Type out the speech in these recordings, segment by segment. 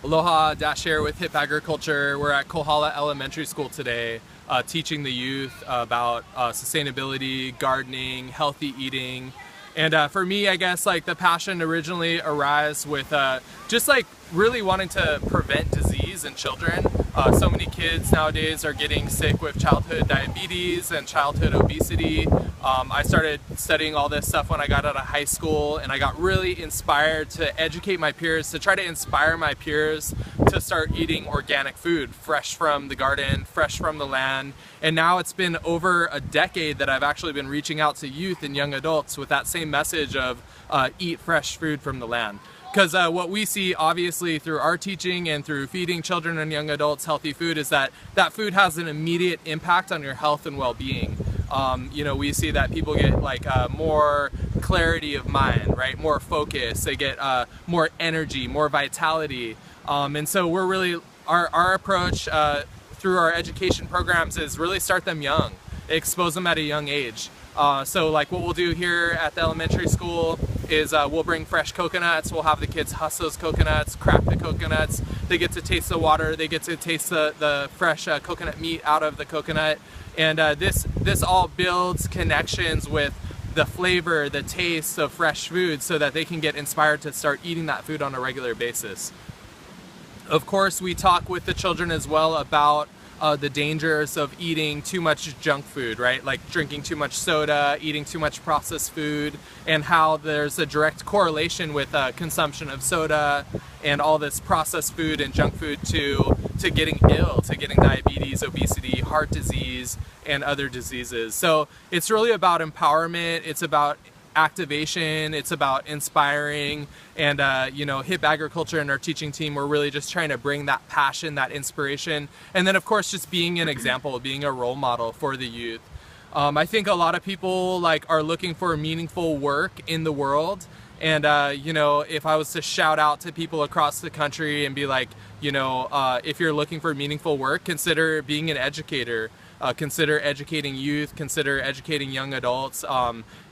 Aloha, Dash here with Hip Agriculture. We're at Kohala Elementary School today, teaching the youth about sustainability, gardening, healthy eating. And for me, I guess like the passion originally arose with just like really wanting to prevent disease in children. So many kids nowadays are getting sick with childhood diabetes and childhood obesity. I started studying all this stuff when I got out of high school, and I got really inspired to educate my peers, to try to inspire my peers to start eating organic food, fresh from the garden, fresh from the land. And now it's been over a decade that I've actually been reaching out to youth and young adults with that same message of eat fresh food from the land. Because what we see obviously through our teaching and through feeding children and young adults healthy food is that that food has an immediate impact on your health and well-being. You know, we see that people get like more clarity of mind, right? More focus, they get more energy, more vitality. And so we're really, our approach through our education programs is really start them young, expose them at a young age. So like what we'll do here at the elementary school is we'll bring fresh coconuts, we'll have the kids husk those coconuts, crack the coconuts, they get to taste the water, they get to taste the fresh coconut meat out of the coconut, and this all builds connections with the flavor, the taste of fresh food so that they can get inspired to start eating that food on a regular basis. Of course, we talk with the children as well about the dangers of eating too much junk food, right? Like drinking too much soda, eating too much processed food, and how there's a direct correlation with consumption of soda and all this processed food and junk food to getting ill, to getting diabetes, obesity, heart disease, and other diseases. So it's really about empowerment, it's about activation, it's about inspiring, and you know, Hip Agriculture and our teaching team, we're really just trying to bring that passion, that inspiration, and then of course just being an example, being a role model for the youth. I think a lot of people like are looking for meaningful work in the world, and you know, if I was to shout out to people across the country and be like, you know, if you're looking for meaningful work, consider being an educator. Consider educating youth, consider educating young adults.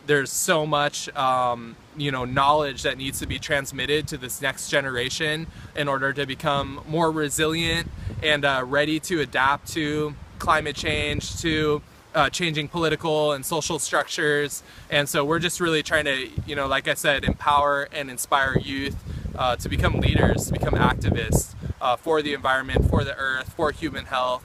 There's so much you know, knowledge that needs to be transmitted to this next generation in order to become more resilient and ready to adapt to climate change, to changing political and social structures. And so we're just really trying to, you know, like I said, empower and inspire youth to become leaders, to become activists for the environment, for the earth, for human health.